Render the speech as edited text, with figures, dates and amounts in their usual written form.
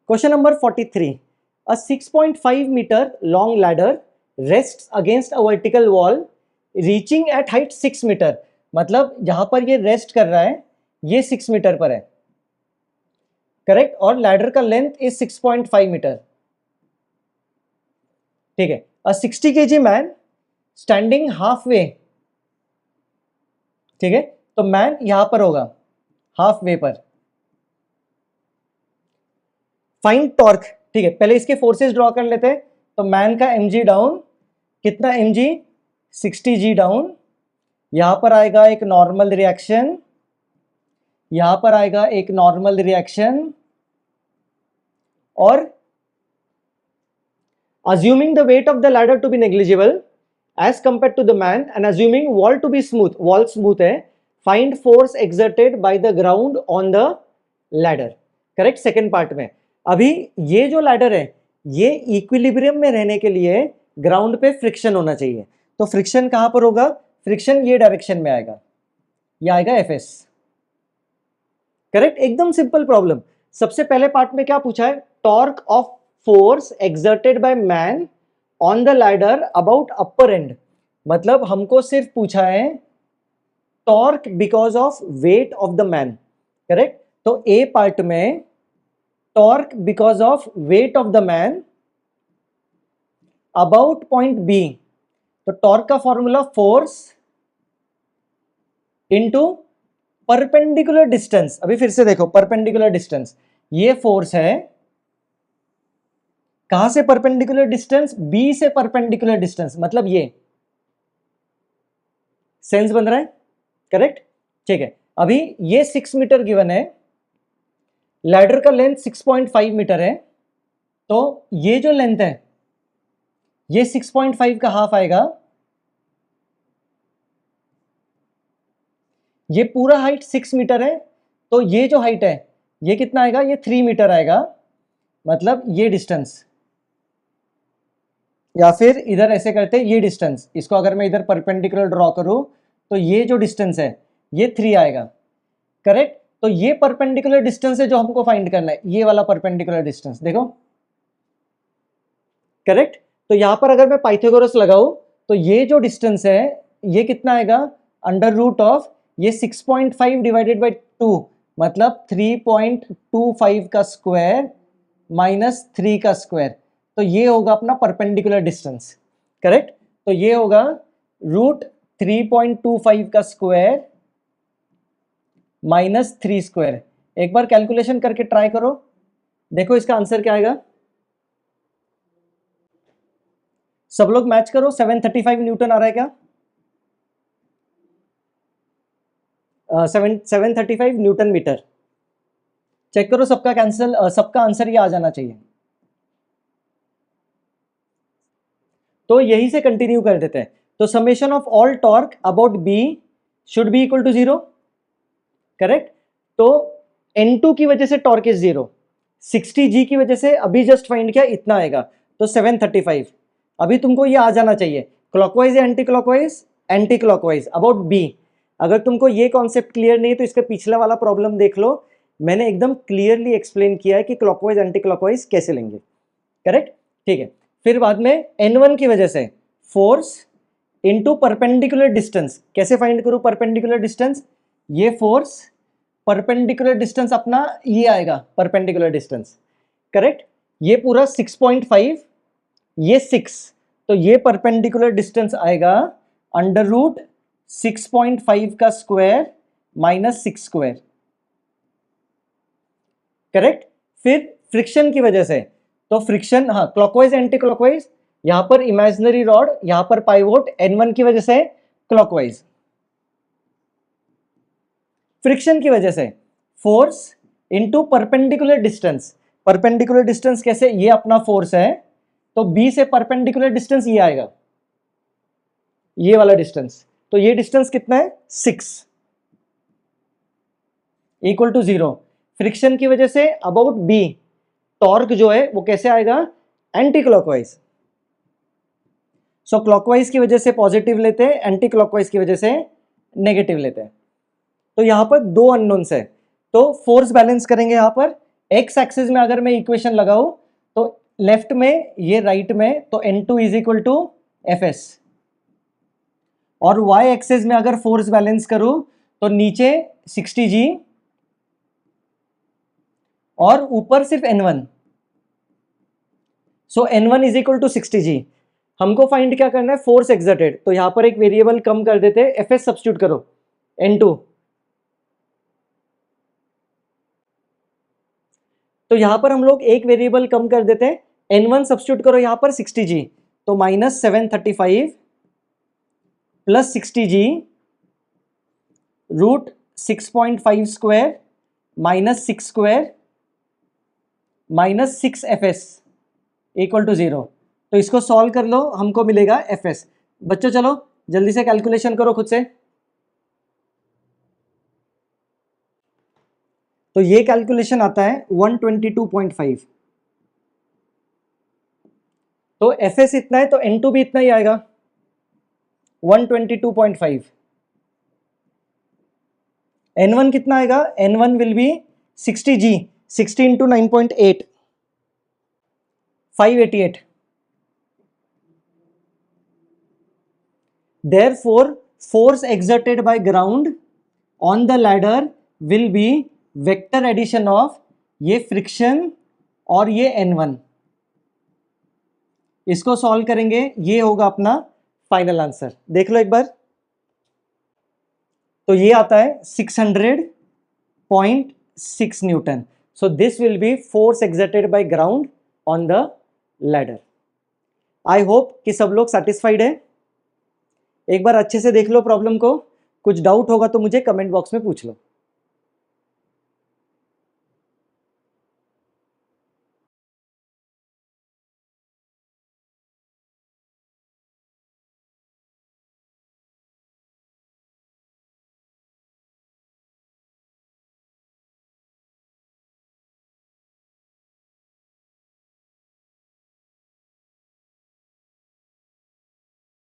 Question number 43. A 6.5 meter long ladder rests against a vertical wall reaching at height 6 meter. मतलब जहां पर ये rest कर रहा है ये 6 मीटर पर है, करेक्ट, और लैडर का लेंथ इज 6.5 मीटर. ठीक है. A 60 kg man standing half way. ठीक है, तो मैन यहां पर होगा हाफ वे पर. Find torque. ठीक है, पहले इसके फोर्सेस ड्रॉ कर लेते हैं. तो मैन का mg डाउन कितना, mg 60g डाउन. यहां पर आएगा एक नॉर्मल रिएक्शन, यहां पर आएगा एक नॉर्मल रिएक्शन, और assuming the weight of the ladder to be negligible as compared to the man and assuming wall to be smooth, wall smooth है, find force exerted by the ground on the ladder. Correct. Second part में अभी ये जो ladder है ये equilibrium में रहने के लिए ग्राउंड पे फ्रिक्शन होना चाहिए. तो फ्रिक्शन कहां पर होगा, फ्रिक्शन ये डायरेक्शन में आएगा, ये आएगा Fs. करेक्ट. एकदम सिंपल प्रॉब्लम. सबसे पहले पार्ट में क्या पूछा है, torque of force exerted by man on the ladder about upper end. मतलब हमको सिर्फ पूछा है torque because of weight of the man. Correct. तो ए पार्ट में torque because of weight of the man about point B. तो torque का formula force into perpendicular distance. अभी फिर से देखो, परपेंडिकुलर डिस्टेंस, ये फोर्स है. कहां से परपेंडिकुलर डिस्टेंस, बी से परपेंडिकुलर डिस्टेंस, मतलब ये. सेंस बन रहा है. करेक्ट. ठीक है. अभी ये 6 मीटर गिवन है, लैडर का लेंथ 6.5 मीटर है. तो ये जो लेंथ है ये 6.5 का हाफ आएगा. ये पूरा हाइट 6 मीटर है, तो ये जो हाइट है ये कितना आएगा, ये 3 मीटर आएगा. मतलब ये डिस्टेंस, या फिर इधर ऐसे करते ये डिस्टेंस, इसको अगर मैं इधर परपेंडिकुलर ड्रॉ करूं तो ये जो डिस्टेंस है ये 3 आएगा. करेक्ट. तो ये परपेंडिकुलर डिस्टेंस है जो हमको फाइंड करना है, ये वाला परपेंडिकुलर डिस्टेंस. देखो. करेक्ट. तो यहां पर अगर मैं पाइथागोरस लगाऊं तो ये जो डिस्टेंस है ये कितना आएगा, अंडर रूट ऑफ ये 6.5 डिवाइडेड बाई 2, मतलब 3.25 का स्क्वायर माइनस 3 का स्क्वायर. तो ये होगा अपना परपेंडिकुलर डिस्टेंस. करेक्ट. तो ये होगा रूट 3.25 का स्क्वायर माइनस 3 स्क्वायर. एक बार कैलकुलेशन करके ट्राई करो, देखो इसका आंसर क्या आएगा. सब लोग मैच करो. 735 न्यूटन आ रहा है क्या, 735 न्यूटन मीटर. चेक करो, सबका कैंसिल, सबका आंसर ये आ जाना चाहिए. तो यही से कंटिन्यू कर देते हैं. तो summation of all torque about B should be equal to 0. Correct. तो N2 की वजह से टॉर्क इज 0, 60G की वजह से अभी जस्ट फाइंड किया, इतना आएगा. तो 735. अभी तुमको ये आ जाना चाहिए. क्लॉकवाइज या anti clockwise, anti clockwise about B. अगर तुमको ये कॉन्सेप्ट क्लियर नहीं है तो इसका पिछला वाला प्रॉब्लम देख लो, मैंने एकदम क्लियरली एक्सप्लेन किया है कि क्लॉकवाइज एंटी क्लॉकवाइज कैसे लेंगे. करेक्ट. ठीक है. फिर बाद में N1 की वजह से फोर्स इनटू परपेंडिकुलर डिस्टेंस. कैसे फाइंड करूं परपेंडिकुलर डिस्टेंस, ये फोर्स परपेंडिकुलर डिस्टेंस अपना ये आएगा परपेंडिकुलर डिस्टेंस. करेक्ट. ये पूरा 6.5, ये 6, तो ये परपेंडिकुलर डिस्टेंस आएगा अंडर रूट 6.5 का स्क्वायर माइनस 6 स्क्वायर. करेक्ट. फिर फ्रिक्शन की वजह से, तो फ्रिक्शन, हाँ, क्लॉकवाइज एंटी क्लॉकवाइज, यहां पर इमेजिनरी रॉड, यहां पर पाइवोट, N1 की वजह से क्लॉकवाइज. फ्रिक्शन की वजह से force into perpendicular distance. Perpendicular distance कैसे, ये अपना फोर्स है, तो बी से परपेंडिकुलर डिस्टेंस ये आएगा, ये वाला डिस्टेंस. तो ये डिस्टेंस कितना है, 6 इक्वल टू 0. फ्रिक्शन की वजह से अबाउट बी टॉर्क जो है वो कैसे आएगा, एंटी क्लॉकवाइज. सो क्लॉकवाइज की वजह से पॉजिटिव लेते हैं, एंटी क्लॉकवाइज की वजह से नेगेटिव लेते हैं. तो यहां पर 2 अननोन्स है, तो फोर्स बैलेंस करेंगे. यहां पर एक्स एक्सिस में अगर मैं इक्वेशन लगाऊं तो लेफ्ट में ये राइट में, तो N2 is equal to Fs, और वाई एक्सिस में अगर फोर्स बैलेंस करूं तो नीचे 60G और ऊपर सिर्फ N1, so N1 is equal to 60G। हमको फाइंड क्या करना है, फोर्स एक्सर्टेड, तो यहां पर एक वेरिएबल कम कर देते हैं, Fs सब्स्टिट्यूट करो, N2, तो यहां पर हम लोग एक वेरिएबल कम कर देते हैं, N1 सब्स्टिट्यूट करो यहां पर 60G, तो -735 plus 60G root 6.5 square minus 6 square minus 6 Fs equal to 0। तो इसको सॉल्व कर लो, हमको मिलेगा Fs। बच्चों चलो जल्दी से कैलकुलेशन करो खुद से। तो ये कैलकुलेशन आता है 122.5, तो Fs इतना है तो N2 भी इतना ही आएगा 122.5। N1 कितना आएगा, N1 will be 60G, 60 into 9.8, 588। Therefore, force exerted by ground on the ladder will be vector addition of ये फ्रिक्शन और ये N1। इसको सॉल्व करेंगे, ये होगा अपना फाइनल आंसर। देख लो एक बार, तो ये आता है 600.6 Newton. So this will be force exerted bye ground on the ladder. I hope कि सब लोग सेटिस्फाइड है। एक बार अच्छे से देख लो प्रॉब्लम को, कुछ डाउट होगा तो मुझे कमेंट बॉक्स में पूछ लो।